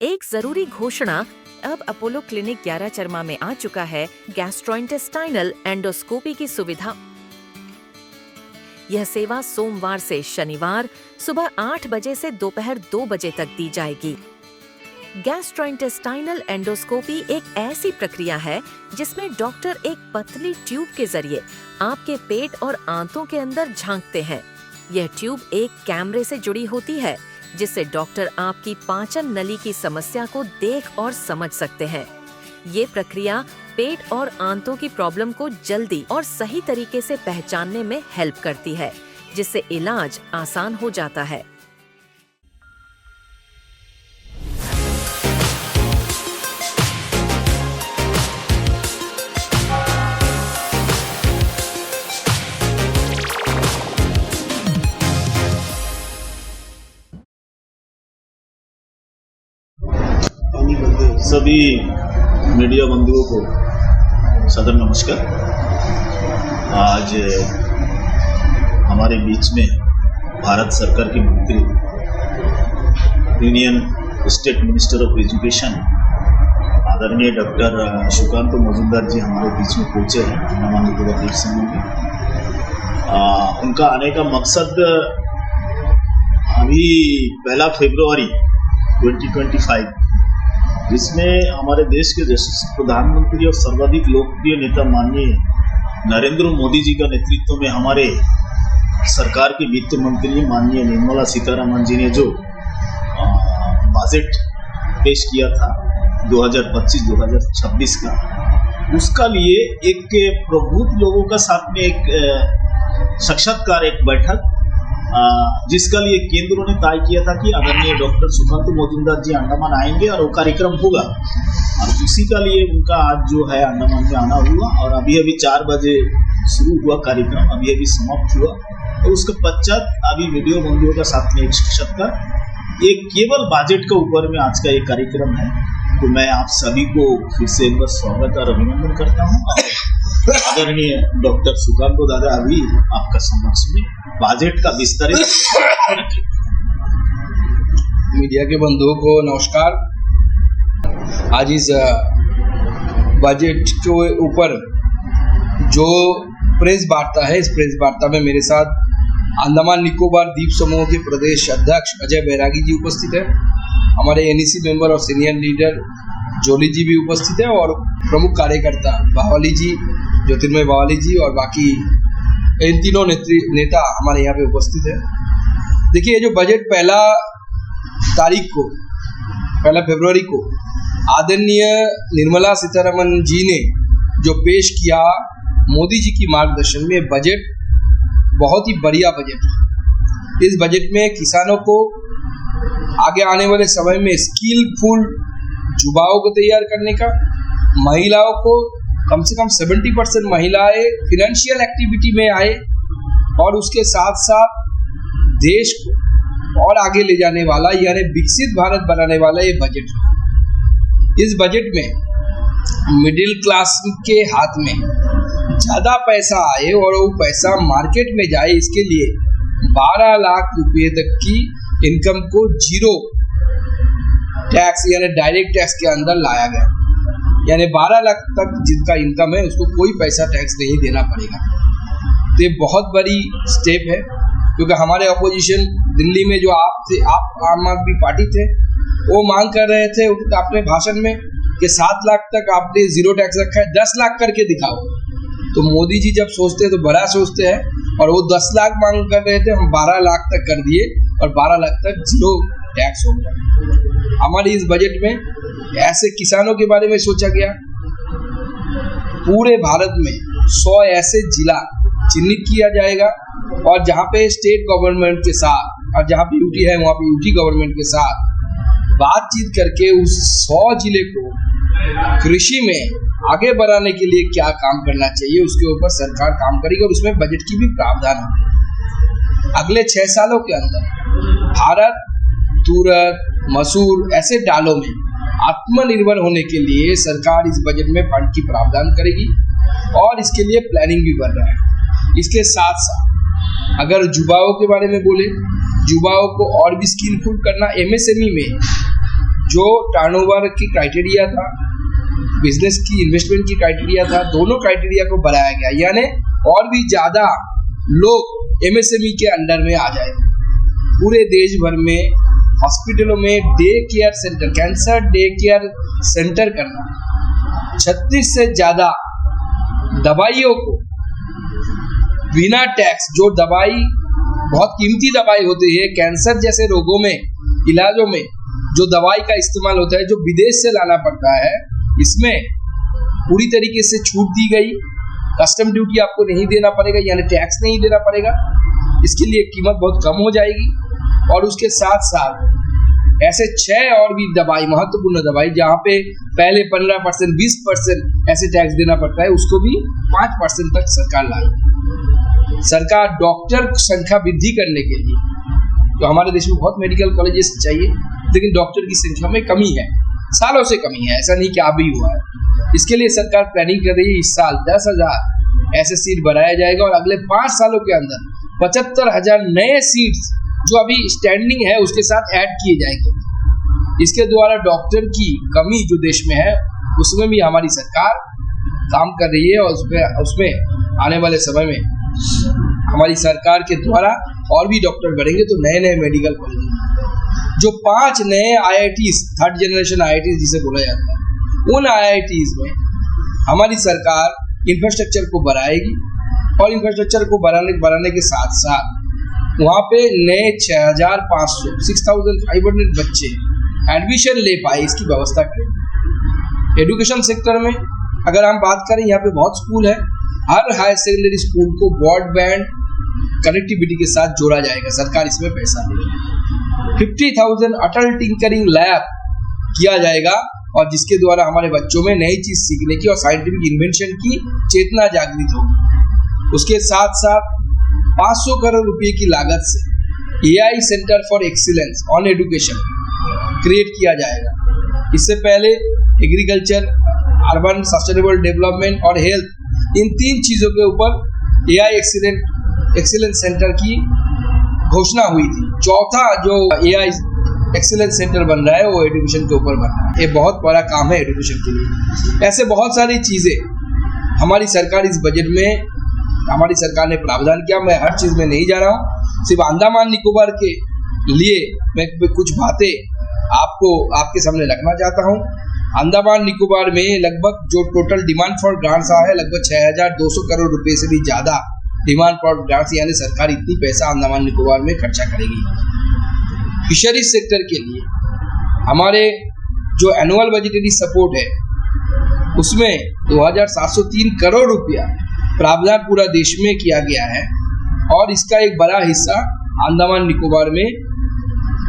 एक जरूरी घोषणा। अब अपोलो क्लिनिक 11 चरमा में आ चुका है गैस्ट्रोइंटेस्टाइनल एंडोस्कोपी की सुविधा। यह सेवा सोमवार से शनिवार सुबह 8 बजे से दोपहर 2 बजे तक दी जाएगी। गैस्ट्रोइंटेस्टाइनल एंडोस्कोपी एक ऐसी प्रक्रिया है जिसमें डॉक्टर एक पतली ट्यूब के जरिए आपके पेट और आंतों के अंदर झांकते हैं। यह ट्यूब एक कैमरे से जुड़ी होती है जिससे डॉक्टर आपकी पाचन नली की समस्या को देख और समझ सकते हैं। ये प्रक्रिया पेट और आंतों की प्रॉब्लम को जल्दी और सही तरीके से पहचानने में हेल्प करती है, जिससे इलाज आसान हो जाता है। सभी मीडिया बंधुओं को सदर नमस्कार। आज हमारे बीच में भारत सरकार की मंत्री union state minister of education आदरणीय डॉक्टर सुकांत मजूमदार जी हमारे बीच में पहुंचे हैं अंडमान निकोबार द्वीप समूह में। उनका आने का मकसद अभी 1 फरवरी 2025 जिसमें हमारे देश के यशस्वी प्रधानमंत्री और सर्वाधिक लोकप्रिय नेता माननीय नरेंद्र मोदी जी का नेतृत्व में हमारे सरकार के वित्त मंत्री माननीय निर्मला सीतारमण जी ने जो बजट पेश किया था 2025-2026 का, उसका लिए एक प्रबुद्ध लोगों का साथ में एक साक्षात्कार, एक बैठक जिसका लिए केंद्रों ने तय किया था कि आदरणीय डॉक्टर सुकांत मजूमदार जी अंडमान आएंगे और वो कार्यक्रम होगा, और उसी का लिए उनका आज जो है अंडमान में आना हुआ। और अभी 4 बजे शुरू हुआ कार्यक्रम, अभी समाप्त हुआ। और उसके पश्चात अभी वीडियो बंधुओं का साथ में एक साक्षात्कार, एक केवल बजट के ऊपर में आज का एक कार्यक्रम है। तो मैं आप सभी को फिर से एक बार स्वागत और अभिनंदन करता हूँ। आदरणीय डॉक्टर सुकांत दादा अभी आपका समक्ष में बजट का विस्तारित मीडिया के बंधुओं को नमस्कार। आज इस बजट के ऊपर जो प्रेस वार्ता है, इस प्रेस वार्ता में मेरे साथ अंडमान निकोबार द्वीप समूह के प्रदेश अध्यक्ष अजय बैरागी जी उपस्थित है, हमारे एनईसी मेंबर और सीनियर लीडर जोली जी भी उपस्थित है, और प्रमुख कार्यकर्ता बावली जी, ज्योतिर्मय बावली जी और बाकी इन तीनों नेता हमारे यहाँ पे उपस्थित है। देखिए, जो बजट 1 फरवरी को आदरणीय निर्मला सीतारमण जी ने जो पेश किया मोदी जी की मार्गदर्शन में, बजट बहुत ही बढ़िया बजट है। इस बजट में किसानों को आगे आने वाले समय में स्किलफुल युवाओं को तैयार करने का, महिलाओं को कम से कम 70% महिलाएं फिनेंशियल एक्टिविटी में आए, और उसके साथ साथ देश को और आगे ले जाने वाला, यानी विकसित भारत बनाने वाला ये बजट है। इस बजट में मिडिल क्लास के हाथ में ज़्यादा पैसा आए और वो पैसा मार्केट में जाए, इसके लिए 12 लाख रुपये तक की इनकम को जीरो टैक्स यानी डायरेक्ट टैक्स के अंदर लाया गया। यानी 12 लाख तक जिनका इनकम है उसको कोई पैसा टैक्स नहीं देना पड़ेगा। तो ये बहुत बड़ी स्टेप है, क्योंकि हमारे अपोजिशन दिल्ली में जो आप आम आदमी पार्टी थे, वो मांग कर रहे थे अपने भाषण में कि 7 लाख तक आपने जीरो टैक्स रखा है, 10 लाख करके दिखाओ। तो मोदी जी जब सोचते हैं तो बड़ा सोचते हैं, और वो 10 लाख मांग कर रहे थे, हम 12 लाख तक कर दिए और 12 लाख तक जीरो टैक्स हो गया। हमारी इस बजट में ऐसे किसानों के बारे में सोचा गया। पूरे भारत में 100 ऐसे जिला चिन्हित किया जाएगा, और जहाँ पे स्टेट गवर्नमेंट के साथ और जहाँ पे यूटी है वहाँ पे यूटी गवर्नमेंट के साथ बातचीत करके उस 100 जिले को कृषि में आगे बढ़ाने के लिए क्या काम करना चाहिए उसके ऊपर सरकार काम करेगी, और उसमें बजट की भी प्रावधान है। अगले 6 सालों के अंदर भारत तुरत, मसूर ऐसे दालों में आत्मनिर्भर होने के लिए सरकार इस बजट में फंड की प्रावधान करेगी, और इसके लिए प्लानिंग भी कर रहा है। इसके साथ साथ अगर युवाओं के बारे में बोले, युवाओं को और भी स्किलफुल करना, एमएसएमई में जो टर्नओवर की क्राइटेरिया था, बिजनेस की इन्वेस्टमेंट की क्राइटेरिया था, दोनों क्राइटेरिया को बढ़ाया गया, यानी और भी ज़्यादा लोग MSME के अंडर में आ जाएंगे। पूरे देश भर में हॉस्पिटलों में day care centre, cancer day care centre करना, 36 से ज़्यादा दवाइयों को बिना टैक्स, जो दवाई बहुत कीमती दवाई होती है, कैंसर जैसे रोगों में इलाजों में जो दवाई का इस्तेमाल होता है, जो विदेश से लाना पड़ता है, इसमें पूरी तरीके से छूट दी गई। कस्टम ड्यूटी आपको नहीं देना पड़ेगा, यानी टैक्स नहीं देना पड़ेगा। इसके लिए कीमत बहुत कम हो जाएगी। और उसके साथ साथ ऐसे 6 और भी दवाई, महत्वपूर्ण दवाई, जहाँ पे पहले 15%, 20% ऐसे टैक्स देना पड़ता है, उसको भी 5% तक सरकार लाई। सरकार डॉक्टर संख्या वृद्धि करने के लिए, तो हमारे देश में बहुत मेडिकल कॉलेजेस चाहिए, लेकिन डॉक्टर की संख्या में कमी है, सालों से कमी है, ऐसा नहीं कि अभी हुआ है। इसके लिए सरकार प्लानिंग कर रही है, इस साल 10,000 ऐसे सीट बढ़ाया जाएगा और अगले 5 सालों के अंदर 75,000 नए सीट्स जो अभी स्टैंडिंग है उसके साथ ऐड किए जाएंगे। इसके द्वारा डॉक्टर की कमी जो देश में है उसमें भी हमारी सरकार काम कर रही है और उसमें आने वाले समय में हमारी सरकार के द्वारा और भी डॉक्टर बढ़ेंगे, तो नए नए मेडिकल कॉलेज, जो 5 नए IITs, 3rd जनरेशन IITs जिसे बोला जाता है, उन IITs में हमारी सरकार इंफ्रास्ट्रक्चर को बढ़ाएगी और इंफ्रास्ट्रक्चर को बढ़ाने के साथ साथ वहाँ पे नए 6,500 बच्चे एडमिशन ले पाए, इसकी व्यवस्था करें। एजुकेशन सेक्टर में अगर हम बात करें, यहाँ पे बहुत स्कूल है, हर हाई सेकेंडरी स्कूल को ब्रॉडबैंड कनेक्टिविटी के साथ जोड़ा जाएगा, सरकार इसमें पैसा देगी। 50,000 अटल टिंकरिंग लैब किया जाएगा और जिसके द्वारा हमारे बच्चों में नई चीज सीखने की और साइंटिफिक इन्वेंशन की चेतना जागृत होगी। उसके साथ साथ 500 करोड़ रुपए की लागत से AI centre for excellence on education create किया जाएगा। इससे पहले एग्रीकल्चर, अर्बन सस्टेनेबल डेवलपमेंट और हेल्थ, इन 3 चीजों के ऊपर AI एक्सीलेंस सेंटर की घोषणा हुई थी। चौथा जो AI एक्सीलेंस सेंटर बन रहा है वो एजुकेशन के ऊपर बन रहा है। ये बहुत बड़ा काम है एजुकेशन के लिए। ऐसे बहुत सारी चीजें हमारी सरकार इस बजट में हमारी सरकार ने प्रावधान किया। मैं हर चीज में नहीं जा रहा हूँ, सिर्फ अंडमान निकोबार के लिए मैं कुछ बातें आपके सामने रखना चाहता हूँ। अंडमान निकोबार में लगभग जो टोटल डिमांड फॉर ग्रांट्स आया है, लगभग 6,200 करोड़ रुपए से भी ज्यादा डिमांड फॉर ग्रांट्स, यानी सरकार इतनी पैसा अंडमान निकोबार में खर्चा करेगी। फिशरीज सेक्टर के लिए हमारे जो एनुअल बजटरी सपोर्ट है उसमें 2,703 करोड़ रुपया प्रावधान पूरा देश में किया गया है और इसका एक बड़ा हिस्सा अंडमान निकोबार में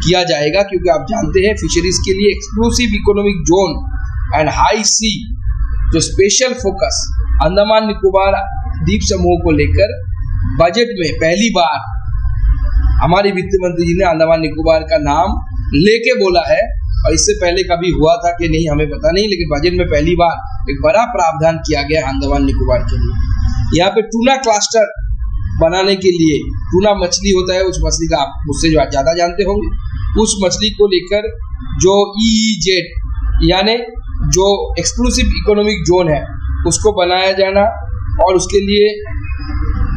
किया जाएगा, क्योंकि आप जानते हैं फिशरीज के लिए exclusive economic zone and high sea जो स्पेशल फोकस अंडमान निकोबार द्वीप समूह को लेकर बजट में पहली बार हमारे वित्त मंत्री जी ने अंडमान निकोबार का नाम लेके बोला है। और इससे पहले कभी हुआ था कि नहीं हमें पता नहीं, लेकिन बजट में पहली बार एक बड़ा प्रावधान किया गया अंडमान निकोबार के लिए। यहाँ पे टूना क्लस्टर बनाने के लिए, टूना मछली होता है, उस मछली का आप मुझसे जो ज़्यादा जानते होंगे, उस मछली को लेकर जो EEZ यानी जो एक्सक्लूसिव इकोनॉमिक जोन है उसको बनाया जाना और उसके लिए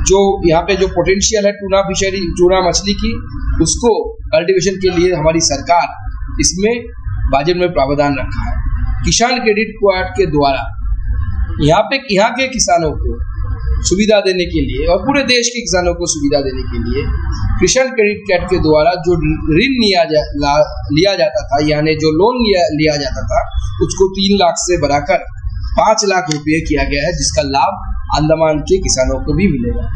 जो यहाँ पे जो पोटेंशियल है टूना फिशरी, टूना मछली की, उसको कल्टीवेशन के लिए हमारी सरकार इसमें बजट में प्रावधान रखा है। किसान क्रेडिट कार्ड के द्वारा यहाँ के किसानों को सुविधा देने के लिए और पूरे देश के किसानों को सुविधा देने के लिए किसान क्रेडिट कार्ड के द्वारा जो ऋण लिया जाता था, यानी जो लोन लिया जाता था, उसको 3 लाख से बढ़ाकर 5 लाख रुपये किया गया है, जिसका लाभ अंडमान के किसानों को भी मिलेगा।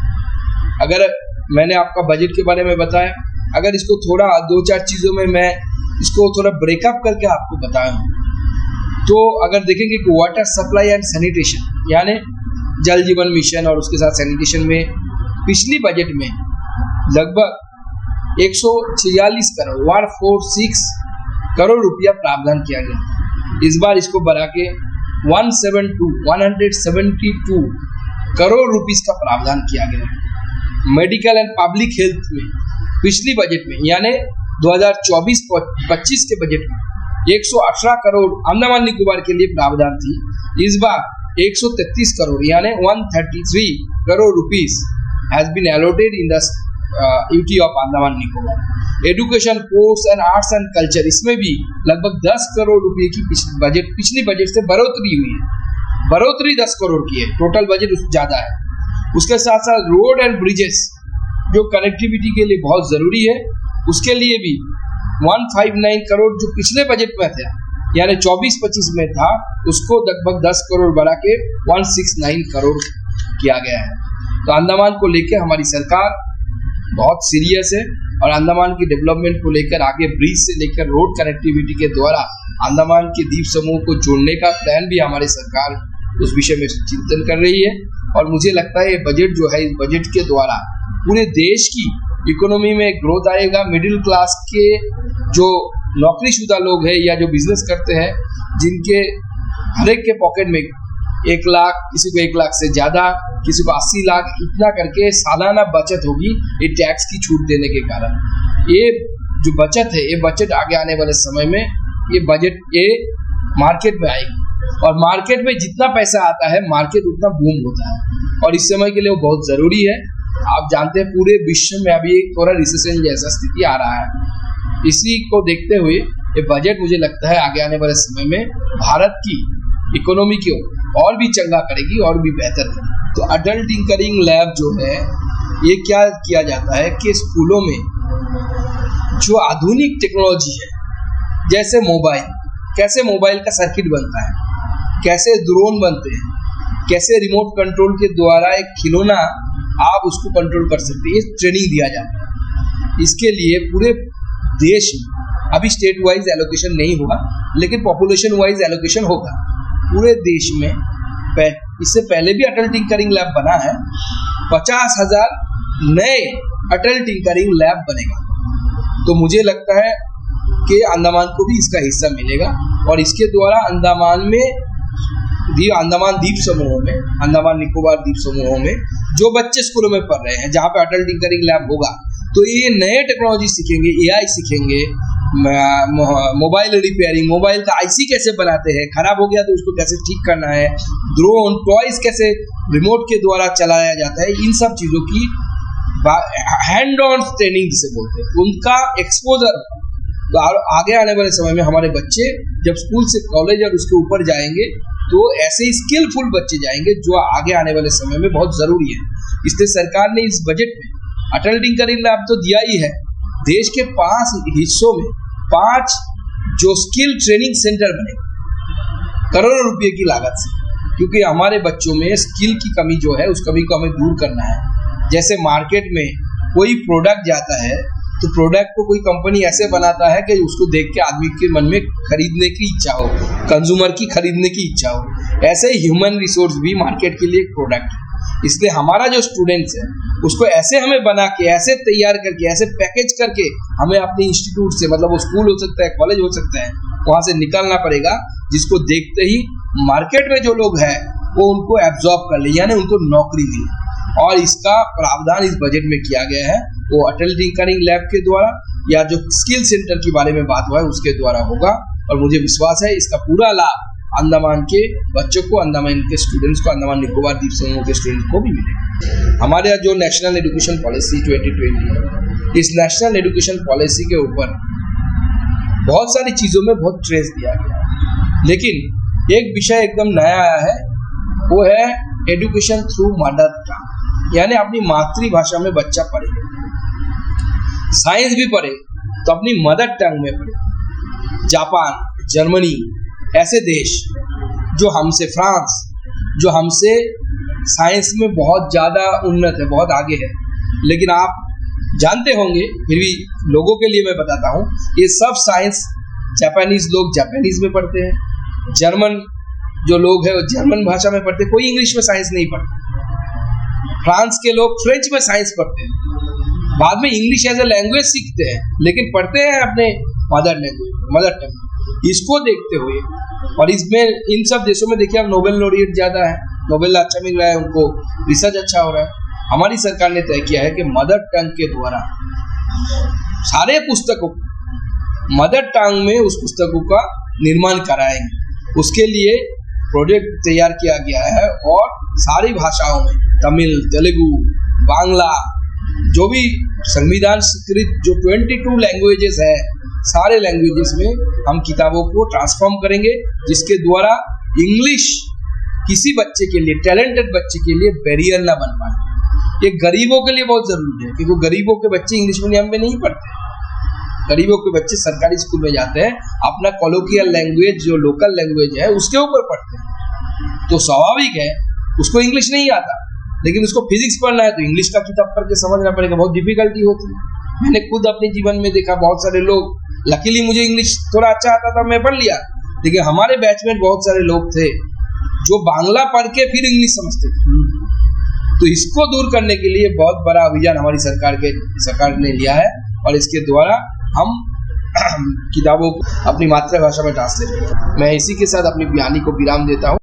अगर मैंने आपका बजट के बारे में बताया, अगर इसको थोड़ा 2-4 चीज़ों में मैं इसको थोड़ा ब्रेकअप करके आपको बताया, तो अगर देखेंगे कि वाटर सप्लाई एंड सैनिटेशन यानी जल जीवन मिशन और उसके साथ सैनिटेशन में पिछली बजट में लगभग 146 करोड़ 146 करोड़ रुपया प्रावधान किया गया। इस बार इसको बढ़ा के 172 करोड़ रुपीस का प्रावधान किया गया है। मेडिकल एंड पब्लिक हेल्थ में पिछली बजट में यानी 2024-25 के बजट में 118 करोड़ अंडमान निकोबार के लिए प्रावधान थी। इस बार 133 करोड़ यानी 133 crore rupees has been allotted in the UT of Andaman Nicobar. Education, sports and arts and culture, इसमें भी लगभग 10 करोड़ रुपए की पिछली बजट से बढ़ोतरी हुई है। बढ़ोतरी 10 करोड़ की है, टोटल बजट ज्यादा है। उसके साथ साथ रोड एंड ब्रिजेस जो कनेक्टिविटी के लिए बहुत जरूरी है, उसके लिए भी 159 करोड़ जो पिछले बजट में था यानी 24-25 में था, उसको लगभग 10 करोड़ बढ़ा के 169 करोड़ किया गया है। तो अंडमान को लेकर हमारी सरकार बहुत सीरियस है और अंडमान की डेवलपमेंट को लेकर आगे ब्रिज से लेकर रोड कनेक्टिविटी के द्वारा अंडमान के द्वीप समूह को जोड़ने का प्लान भी हमारी सरकार उस विषय में चिंतन कर रही है। और मुझे लगता है ये बजट जो है, इस बजट के द्वारा पूरे देश की इकोनॉमी में ग्रोथ आएगा। मिडिल क्लास के जो नौकरीशुदा लोग हैं या जो बिजनेस करते हैं, जिनके हर एक के पॉकेट में 1 लाख, किसी को 1 लाख से ज़्यादा, किसी को 80 लाख, इतना करके सालाना बचत होगी ये टैक्स की छूट देने के कारण। ये जो बचत है, ये बचत आगे आने वाले समय में ये बजट ये मार्केट में आएगी और मार्केट में जितना पैसा आता है मार्केट उतना बूम होता है और इस समय के लिए वो बहुत ज़रूरी है। आप जानते हैं पूरे विश्व में अभी एक थोड़ा रिसेशन जैसा स्थिति आ रहा है। इसी को देखते हुए ये बजट मुझे लगता है आगे आने वाले समय में भारत की इकोनॉमी को और भी चंगा करेगी और भी बेहतर करेगी। तो अडल्ट टिंकरिंग लैब जो है, ये क्या किया जाता है कि स्कूलों में जो आधुनिक टेक्नोलॉजी है, जैसे मोबाइल, कैसे मोबाइल का सर्किट बनता है, कैसे ड्रोन बनते हैं, कैसे रिमोट कंट्रोल के द्वारा एक खिलौना आप उसको कंट्रोल कर सकते हैं, ट्रेनिंग दिया जाता है। इसके लिए पूरे देश में अभी स्टेट वाइज एलोकेशन नहीं हुआ, लेकिन पॉपुलेशन वाइज एलोकेशन होगा पूरे देश में। इससे पहले भी अटल टिंकरिंग लैब बना है। 50,000 नए अटल टिंकरिंग लैब बनेगा। तो मुझे लगता है कि अंडमान को भी इसका हिस्सा मिलेगा और इसके द्वारा अंडमान द्वीप समूहों में, अंडमान निकोबार द्वीप समूहों में जो बच्चे स्कूलों में पढ़ रहे हैं, जहाँ पे अटल टिंकरिंग लैब होगा, तो ये नए टेक्नोलॉजी सीखेंगे, AI सीखेंगे, मोबाइल रिपेयरिंग, मोबाइल का IC कैसे बनाते हैं, खराब हो गया तो उसको कैसे ठीक करना है, ड्रोन, टॉयज कैसे रिमोट के द्वारा चलाया जाता है, इन सब चीज़ों की हैंड ऑन ट्रेनिंग जिसे बोलते हैं, उनका एक्सपोजर। तो आगे आने वाले समय में हमारे बच्चे जब स्कूल से कॉलेज और उसके ऊपर जाएंगे तो ऐसे ही स्किलफुल बच्चे जाएंगे जो आगे आने वाले समय में बहुत ज़रूरी है। इसलिए सरकार ने इस बजट में अटल टिंकरिंग लैब तो दिया ही है, देश के 5 हिस्सों में 5 जो स्किल ट्रेनिंग सेंटर बने करोड़ों रुपए की लागत से, क्योंकि हमारे बच्चों में स्किल की कमी जो है, उस कमी को हमें दूर करना है। जैसे मार्केट में कोई प्रोडक्ट जाता है तो प्रोडक्ट को कोई कंपनी ऐसे बनाता है कि उसको देख के आदमी के मन में खरीदने की इच्छा हो, कंज्यूमर की खरीदने की इच्छा हो। ऐसे ही ह्यूमन रिसोर्स भी मार्केट के लिए एक प्रोडक्ट है। इसलिए हमारा जो स्टूडेंट्स है उसको ऐसे हमें बना के, ऐसे तैयार करके, ऐसे पैकेज करके हमें अपने इंस्टीट्यूट से, मतलब वो स्कूल हो सकता है, कॉलेज हो सकता है, वहाँ से निकलना पड़ेगा, जिसको देखते ही मार्केट में जो लोग हैं वो उनको एब्जॉर्ब कर ले, यानी उनको नौकरी मिले। और इसका प्रावधान इस बजट में किया गया है, वो अटल टिंकरिंग लैब के द्वारा या जो स्किल सेंटर के बारे में बात हुआ है उसके द्वारा होगा। और मुझे विश्वास है इसका पूरा लाभ अंडमान के बच्चों को, अंडमान के स्टूडेंट्स को, अंडमान निकोबार द्वीप समूह के स्टूडेंट्स को भी मिलेगा। हमारे यहाँ जो नेशनल एजुकेशन पॉलिसी 2020, इस नेशनल एजुकेशन पॉलिसी के ऊपर बहुत सारी चीज़ों में बहुत स्ट्रेस दिया गया, लेकिन एक विषय एकदम नया आया है, वो है एजुकेशन थ्रू मदर टंग, यानी अपनी मातृभाषा में बच्चा पढ़े, साइंस भी पढ़े तो अपनी मदर टंग में पढ़े। जापान, जर्मनी ऐसे देश जो हमसे, फ्रांस जो हमसे साइंस में बहुत ज़्यादा उन्नत है, बहुत आगे है, लेकिन आप जानते होंगे, फिर भी लोगों के लिए मैं बताता हूँ, ये सब साइंस जापानीज लोग जापानीज में पढ़ते हैं, जर्मन जो लोग हैं वो जर्मन भाषा में पढ़ते हैं, कोई इंग्लिश में साइंस नहीं पढ़ता। फ्रांस के लोग फ्रेंच में साइंस पढ़ते हैं, बाद में इंग्लिश एज ए लैंग्वेज सीखते हैं, लेकिन पढ़ते हैं अपने मदर लैंग्वेज, मदर टंग। इसको देखते हुए और इसमें इन सब देशों में देखिए अब नोबेल लॉरिएट ज़्यादा है, नोबेल अच्छा मिल रहा है उनको, रिसर्च अच्छा हो रहा है। हमारी सरकार ने तय किया है कि मदर टंग के द्वारा सारे पुस्तकों मदर टंग में उस पुस्तकों का निर्माण कराएंगे। उसके लिए प्रोजेक्ट तैयार किया गया है और सारी भाषाओं में तमिल, तेलुगु, बांग्ला, जो भी संविधान स्वीकृत जो 22 लैंग्वेजेस है, सारे लैंग्वेजेस में हम किताबों को ट्रांसफॉर्म करेंगे, जिसके द्वारा इंग्लिश किसी बच्चे के लिए, टैलेंटेड बच्चे के लिए बैरियर ना बन पाए। ये गरीबों के लिए बहुत जरूरी है, क्योंकि गरीबों के बच्चे इंग्लिश मीडियम में नहीं पढ़ते। गरीबों के बच्चे सरकारी स्कूल में जाते हैं, अपना कॉलोकियल लैंग्वेज जो लोकल लैंग्वेज है उसके ऊपर पढ़ते हैं। तो स्वाभाविक है उसको इंग्लिश नहीं आता, लेकिन उसको फिजिक्स पढ़ना है तो इंग्लिश का किताब पढ़ के समझना पड़ेगा, बहुत डिफिकल्टी होती है। मैंने खुद अपने जीवन में देखा, बहुत सारे लोग, लकीली मुझे इंग्लिश थोड़ा अच्छा आता था, मैं पढ़ लिया, लेकिन हमारे बैच में बहुत सारे लोग थे जो बांग्ला पढ़ के फिर इंग्लिश समझते थे। तो इसको दूर करने के लिए बहुत बड़ा अभियान हमारी सरकार ने लिया है और इसके द्वारा हम किताबों को अपनी मातृभाषा में ट्रांसलेट करें। मैं इसी के साथ अपनी बयानी को विराम देता हूँ।